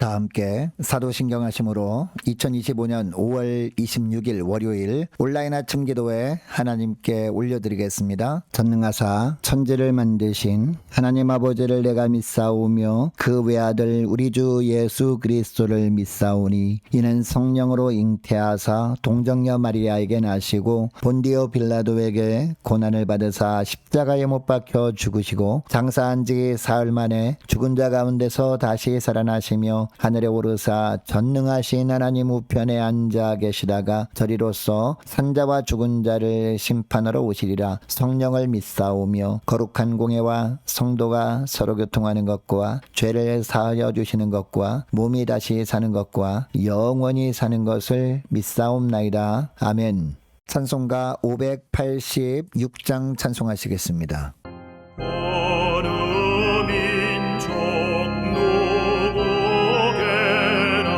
다 함께 사도신경 하심으로 2025년 5월 26일 월요일 온라인 아침 기도회 하나님께 올려드리겠습니다. 전능하사 천지를 만드신 하나님 아버지를 내가 믿사오며 그 외아들 우리 주 예수 그리스도를 믿사오니 이는 성령으로 잉태하사 동정녀 마리아에게 나시고 본디오 빌라도에게 고난을 받으사 십자가에 못 박혀 죽으시고 장사한 지 사흘 만에 죽은 자 가운데서 다시 살아나시며 하늘에 오르사 전능하신 하나님 우편에 앉아 계시다가 저리로서 산자와 죽은 자를 심판하러 오시리라. 성령을 믿사오며 거룩한 공예와 성도가 서로 교통하는 것과 죄를 사하여 주시는 것과 몸이 다시 사는 것과 영원히 사는 것을 믿사옵나이다. 아멘. 찬송가 586장 찬송하시겠습니다. 어느 민족 누구에게나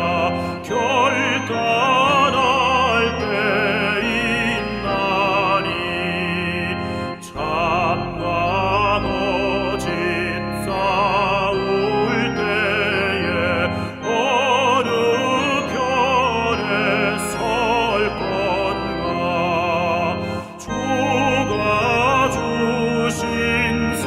결단할 때있나니 참과 거짓 싸울 때에 어느 편에 설 건가 주가 주신 새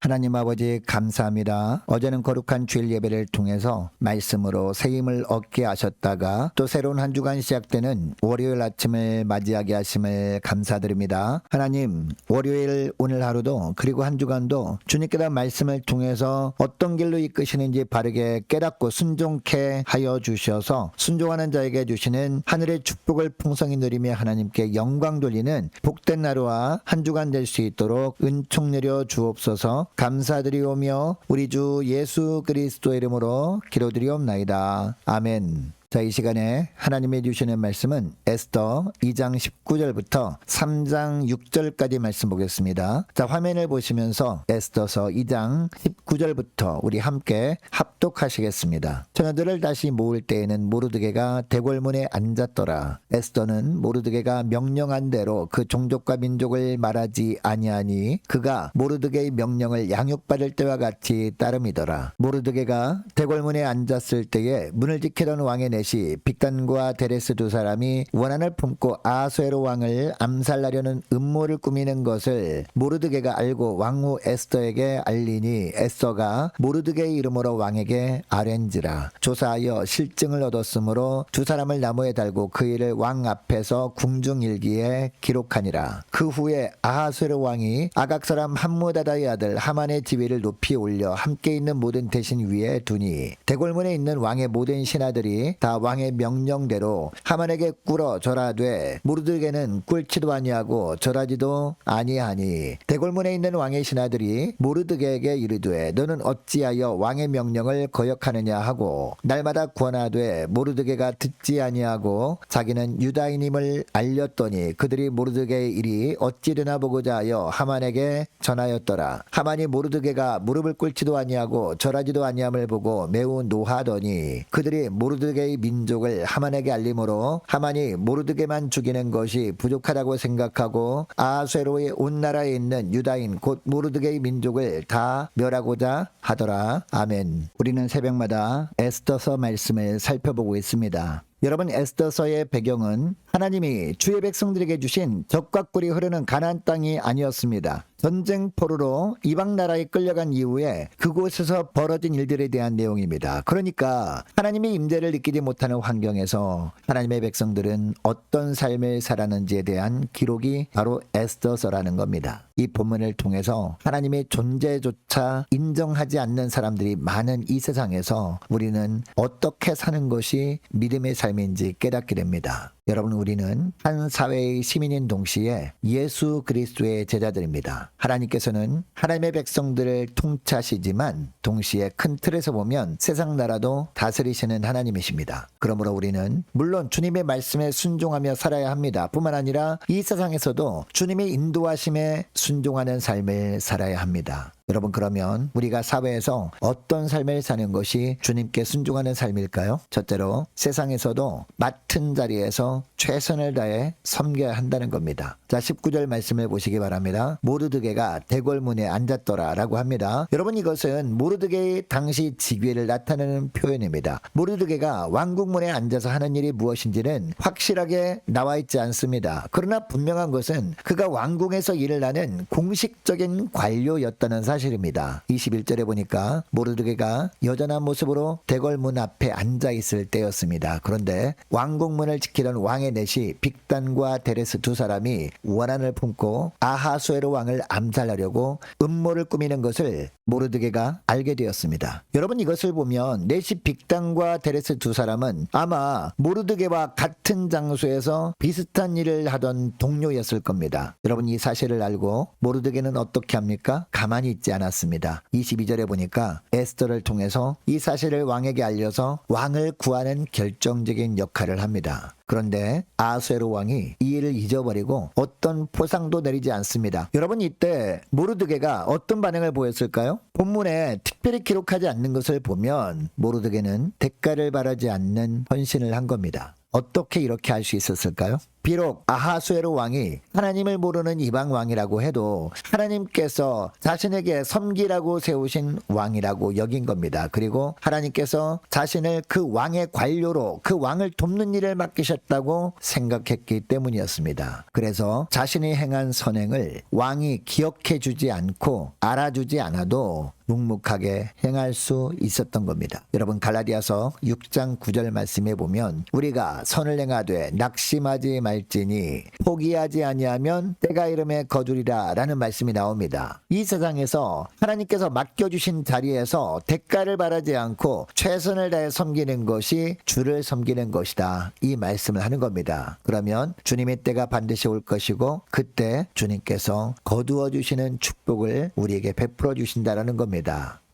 하나님 아버지 감사합니다. 어제는 거룩한 주일 예배를 통해서 말씀으로 새 힘을 얻게 하셨다가 또 새로운 한 주간 시작되는 월요일 아침을 맞이하게 하심을 감사드립니다. 하나님, 월요일 오늘 하루도 그리고 한 주간도 주님께서 말씀을 통해서 어떤 길로 이끄시는지 바르게 깨닫고 순종케 하여 주셔서 순종하는 자에게 주시는 하늘의 축복을 풍성히 누리며 하나님께 영광 돌리는 복된 하루와 한 주간 될 수 있도록 은총 내려 주옵소서. 감사드리오며 우리 주 예수 그리스도의 이름으로 기도드리옵나이다. 아멘. 자, 이 시간에 하나님이 주시는 말씀은 에스더 2장 19절부터 3장 6절까지 말씀 보겠습니다. 자, 화면을 보시면서 에스더서 2장 19절부터 우리 함께 합독하시겠습니다. 처녀들을 다시 모을 때에는 모르드게가 대궐문에 앉았더라. 에스더는 모르드게가 명령한 대로 그 종족과 민족을 말하지 아니하니 그가 모르드게의 명령을 양육받을 때와 같이 따름이더라. 모르드게가 대궐문에 앉았을 때에 문을 지키던 왕의 넷이 빅단과 데레스 두 사람이 원한을 품고 아하수에로 왕을 암살하려는 음모를 꾸미는 것을 모르드게가 알고 왕후 에스더에게 알리니 에스더가 모르드게의 이름으로 왕에게 아뢰는지라. 조사하여 실증을 얻었으므로 두 사람을 나무에 달고 그 일을 왕 앞에서 궁중일기에 기록하니라. 그 후에 아하수에로 왕이 아각 사람 함무다다의 아들 하만의 지위를 높이 올려 함께 있는 모든 대신 위에 두니 대궐문에 있는 왕의 모든 신하들이 다 왕의 명령대로 하만에게 꿇어 절하되 모르드게는 꿇지도 아니하고 절하지도 아니하니 대궐문에 있는 왕의 신하들이 모르드게에게 이르되 너는 어찌하여 왕의 명령을 거역하느냐 하고 날마다 권하되 모르드게가 듣지 아니하고 자기는 유다인임을 알렸더니 그들이 모르드게의 일이 어찌 되나 보고자 하여 하만에게 전하였더라. 하만이 모르드게가 무릎을 꿇지도 아니하고 절하지도 아니함을 보고 매우 노하더니 그들이 모르드게의 민족을 하만에게 알림으로 하만이 모르드게만 죽이는 것이 부족하다고 생각하고 아하수에로의 온 나라에 있는 유다인 곧 모르드게의 민족을 다 멸하고자 하더라. 아멘. 우리는 새벽마다 에스더서 말씀을 살펴보고 있습니다. 여러분, 에스더서의 배경은 하나님이 주의 백성들에게 주신 적과 꿀이 흐르는 가나안 땅이 아니었습니다. 전쟁 포로로 이방 나라에 끌려간 이후에 그곳에서 벌어진 일들에 대한 내용입니다. 그러니까 하나님의 임재를 느끼지 못하는 환경에서 하나님의 백성들은 어떤 삶을 살았는지에 대한 기록이 바로 에스더서라는 겁니다. 이 본문을 통해서 하나님의 존재조차 인정하지 않는 사람들이 많은 이 세상에서 우리는 어떻게 사는 것이 믿음의 삶인지 깨닫게 됩니다. 여러분, 우리는 한 사회의 시민인 동시에 예수 그리스도의 제자들입니다. 하나님께서는 하나님의 백성들을 통치하시지만 동시에 큰 틀에서 보면 세상 나라도 다스리시는 하나님이십니다. 그러므로 우리는 물론 주님의 말씀에 순종하며 살아야 합니다. 뿐만 아니라 이 세상에서도 주님의 인도하심에 순종하는 삶을 살아야 합니다. 여러분, 그러면 우리가 사회에서 어떤 삶을 사는 것이 주님께 순종하는 삶일까요? 첫째로 세상에서도 맡은 자리에서 최선을 다해 섬겨야 한다는 겁니다. 자, 19절 말씀을 보시기 바랍니다. 모르드게가 대궐문에 앉았더라 라고 합니다. 여러분, 이것은 모르드게의 당시 직위를 나타내는 표현입니다. 모르드게가 왕국문에 앉아서 하는 일이 무엇인지는 확실하게 나와 있지 않습니다. 그러나 분명한 것은 그가 왕궁에서 일을 하는 공식적인 관료였다는 사실입니다. 21절에 보니까 모르드게가 여전한 모습으로 대궐문 앞에 앉아 있을 때였습니다. 그런데 왕궁문을 지키던 왕의 넷이 빅단과 데레스 두 사람이 원한을 품고 아하수에로 왕을 암살하려고 음모를 꾸미는 것을 모르드게가 알게 되었습니다. 여러분, 이것을 보면 넷이 빅단과 데레스 두 사람은 아마 모르드게와 같은 장소에서 비슷한 일을 하던 동료였을 겁니다. 여러분, 이 사실을 알고 모르드게는 어떻게 합니까? 가만히 있지 않았습니다. 22절에 보니까 에스더를 통해서 이 사실을 왕에게 알려서 왕을 구하는 결정적인 역할을 합니다. 그런데 아하수에로 왕이 이 일을 잊어버리고 어떤 포상도 내리지 않습니다. 여러분, 이때 모르드게가 어떤 반응을 보였을까요? 본문에 특별히 기록하지 않는 것을 보면 모르드게는 대가를 바라지 않는 헌신을 한 겁니다. 어떻게 이렇게 할 수 있었을까요? 비록 아하수에로 왕이 하나님을 모르는 이방 왕이라고 해도 하나님께서 자신에게 섬기라고 세우신 왕이라고 여긴 겁니다. 그리고 하나님께서 자신을 그 왕의 관료로 그 왕을 돕는 일을 맡기셨 하셨다고 생각했기 때문이었습니다. 그래서 자신이 행한 선행을 왕이 기억해 주지 않고 알아주지 않아도 묵묵하게 행할 수 있었던 겁니다. 여러분, 갈라디아서 6장 9절 말씀에 보면 우리가 선을 행하되 낙심하지 말지니 포기하지 아니하면 때가 이름에 거두리라 라는 말씀이 나옵니다. 이 세상에서 하나님께서 맡겨주신 자리에서 대가를 바라지 않고 최선을 다해 섬기는 것이 주를 섬기는 것이다, 이 말씀을 하는 겁니다. 그러면 주님의 때가 반드시 올 것이고 그때 주님께서 거두어 주시는 축복을 우리에게 베풀어 주신다라는 겁니다.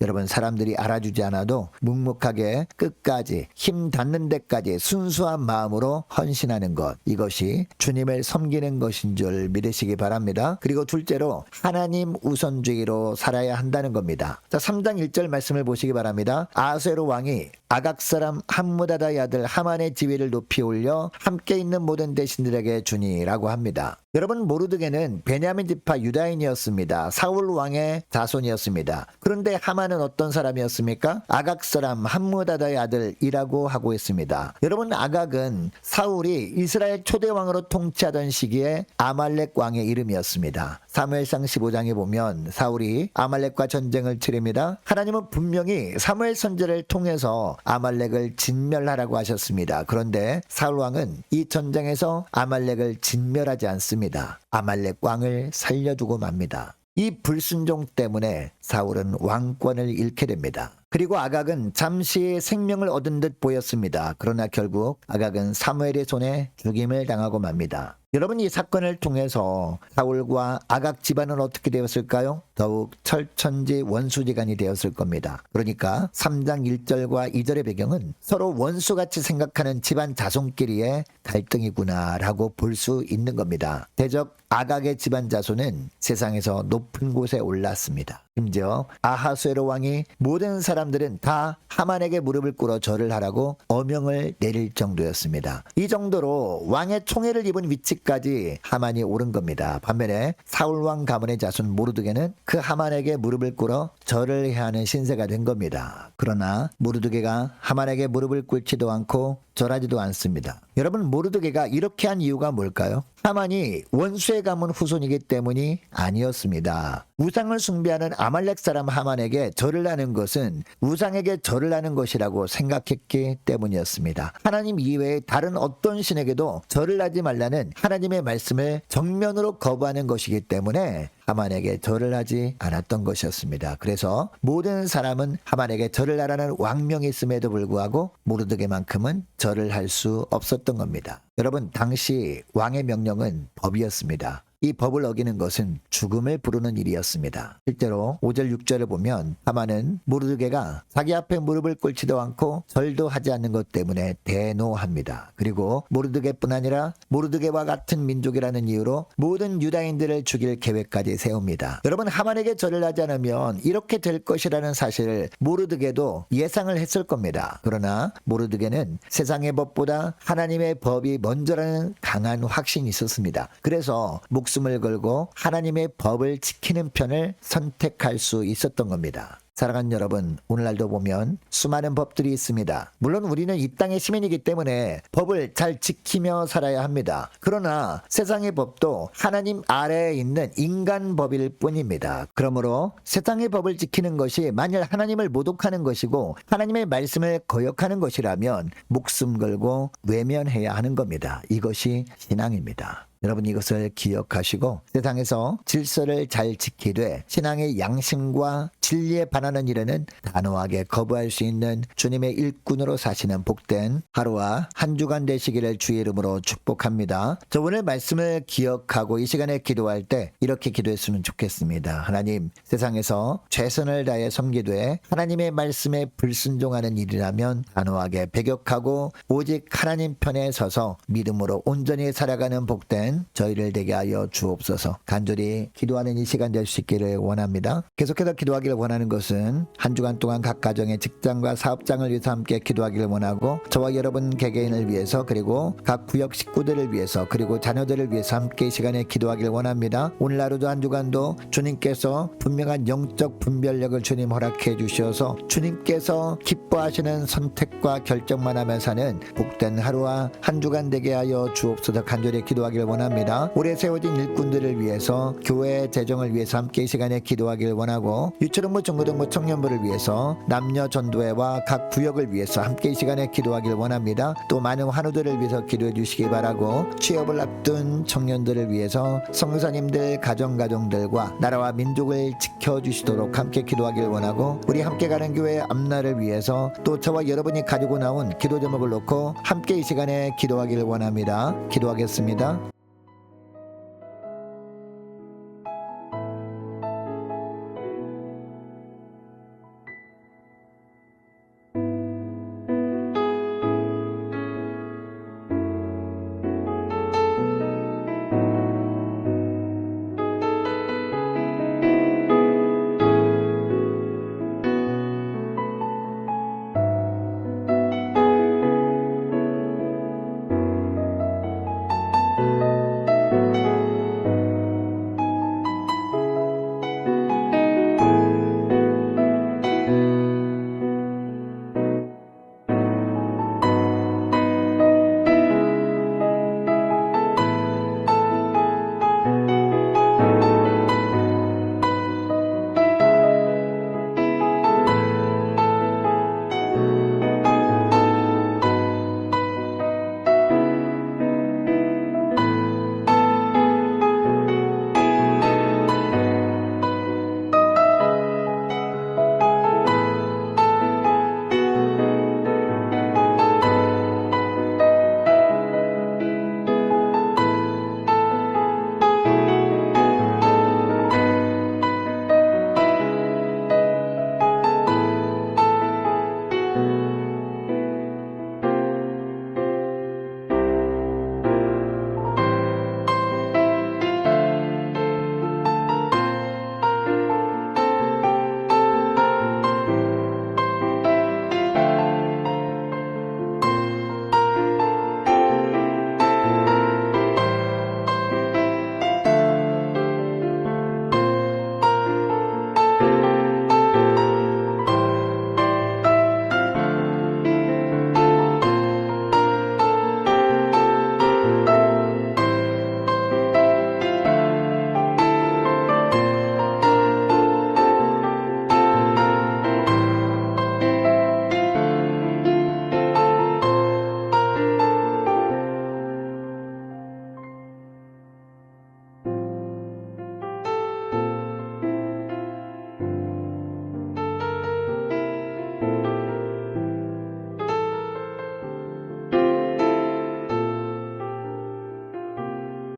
여러분, 사람들이 알아주지 않아도 묵묵하게 끝까지 힘 닿는 데까지 순수한 마음으로 헌신하는 것, 이것이 주님을 섬기는 것인 줄 믿으시기 바랍니다. 그리고 둘째로 하나님 우선주의로 살아야 한다는 겁니다. 자, 3장 1절 말씀을 보시기 바랍니다. 아하수에로 왕이 아각 사람 함므다다의 아들 하만의 지위를 높이 올려 함께 있는 모든 대신들에게 주니라고 합니다. 여러분, 모르드게는 베냐민 지파 유다인이었습니다. 사울 왕의 자손이었습니다. 그런데 하만은 어떤 사람이었습니까? 아각 사람 함므다다의 아들이라고 하고 있습니다. 여러분, 아각은 사울이 이스라엘 초대 왕으로 통치하던 시기에 아말렉 왕의 이름이었습니다. 사무엘상 15장에 보면 사울이 아말렉과 전쟁을 치릅니다. 하나님은 분명히 사무엘 선지자를 통해서 아말렉을 진멸하라고 하셨습니다. 그런데 사울 왕은 이 전쟁에서 아말렉을 진멸하지 않습니다. 아말렉 왕을 살려두고 맙니다. 이 불순종 때문에 사울은 왕권을 잃게 됩니다. 그리고 아각은 잠시 생명을 얻은 듯 보였습니다. 그러나 결국 아각은 사무엘의 손에 죽임을 당하고 맙니다. 여러분, 이 사건을 통해서 사울과 아각 집안은 어떻게 되었을까요? 더욱 철천지 원수지간이 되었을 겁니다. 그러니까 3장 1절과 2절의 배경은 서로 원수같이 생각하는 집안 자손끼리의 갈등이구나 라고 볼 수 있는 겁니다. 대적 아각의 집안 자손은 세상에서 높은 곳에 올랐습니다. 심지어 아하수에로 왕이 모든 사람들은 다 하만에게 무릎을 꿇어 절을 하라고 어명을 내릴 정도였습니다. 이 정도로 왕의 총애를 입은 위치까지 하만이 오른 겁니다. 반면에 사울왕 가문의 자손 모르드게는 그 하만에게 무릎을 꿇어 절을 해야 하는 신세가 된 겁니다. 그러나 모르드게가 하만에게 무릎을 꿇지도 않고 절하지도 않습니다. 여러분, 모르드게가 이렇게 한 이유가 뭘까요? 하만이 원수의 가문 후손이기 때문이 아니었습니다. 우상을 숭배하는 아말렉 사람 하만에게 절을 하는 것은 우상에게 절을 하는 것이라고 생각했기 때문이었습니다. 하나님 이외에 다른 어떤 신에게도 절을 하지 말라는 하나님의 말씀을 정면으로 거부하는 것이기 때문에 하만에게 절을 하지 않았던 것이었습니다. 그래서 모든 사람은 하만에게 절을 하라는 왕명이 있음에도 불구하고 모르드게만큼은 절을 할 수 없었던 겁니다. 여러분, 당시 왕의 명령은 법이었습니다. 이 법을 어기는 것은 죽음을 부르는 일이었습니다. 실제로 5절 6절을 보면 하만은 모르드게가 자기 앞에 무릎을 꿇지도 않고 절도 하지 않는 것 때문에 대노합니다. 그리고 모르드게뿐 아니라 모르드게와 같은 민족이라는 이유로 모든 유다인들을 죽일 계획까지 세웁니다. 여러분, 하만에게 절을 하지 않으면 이렇게 될 것이라는 사실을 모르드게도 예상을 했을 겁니다. 그러나 모르드게는 세상의 법보다 하나님의 법이 먼저라는 강한 확신이 있었습니다. 그래서 목숨을 걸고 하나님의 법을 지키는 편을 선택할 수 있었던 겁니다. 사랑하는 여러분, 오늘날도 보면 수많은 법들이 있습니다. 물론 우리는 이 땅의 시민이기 때문에 법을 잘 지키며 살아야 합니다. 그러나 세상의 법도 하나님 아래에 있는 인간 법일 뿐입니다. 그러므로 세상의 법을 지키는 것이 만일 하나님을 모독하는 것이고 하나님의 말씀을 거역하는 것이라면 목숨 걸고 외면해야 하는 겁니다. 이것이 신앙입니다. 여러분, 이것을 기억하시고 세상에서 질서를 잘 지키되 신앙의 양심과 진리에 반하는 일에는 단호하게 거부할 수 있는 주님의 일꾼으로 사시는 복된 하루와 한 주간 되시기를 주의 이름으로 축복합니다. 저 오늘 말씀을 기억하고 이 시간에 기도할 때 이렇게 기도했으면 좋겠습니다. 하나님, 세상에서 최선을 다해 섬기되 하나님의 말씀에 불순종하는 일이라면 단호하게 배격하고 오직 하나님 편에 서서 믿음으로 온전히 살아가는 복된 되는 저희를 되게 하여 주옵소서. 간절히 기도하는 이 시간 될 수 있기를 원합니다. 계속해서 기도하기를 원하는 것은 한 주간 동안 각 가정의 직장과 사업장을 위해서 함께 기도하기를 원하고 저와 여러분 개개인을 위해서 그리고 각 구역 식구들을 위해서 그리고 자녀들을 위해서 함께 이 시간에 기도하기를 원합니다. 오늘 하루도 한 주간도 주님께서 분명한 영적 분별력을 주님 허락해 주셔서 주님께서 기뻐하시는 선택과 결정만 하며 사는 복된 하루와 한 주간 되게 하여 주옵소서. 간절히 기도하기를 원합니다. 올해 세워진 일꾼들을 위해서 교회 재정을 위해서 함께 이 시간에 기도하기를 원하고 유초등부 중고등부 청년부를 위해서 남녀 전도회와 각 구역을 위해서 함께 이 시간에 기도하기를 원합니다. 또 많은 환우들을 위해서 기도해 주시기 바라고 취업을 앞둔 청년들을 위해서 성사님들 가정들과 나라와 민족을 지켜주시도록 함께 기도하기를 원하고 우리 함께 가는 교회 앞날을 위해서 또 저와 여러분이 가지고 나온 기도 제목을 놓고 함께 이 시간에 기도하기를 원합니다. 기도하겠습니다.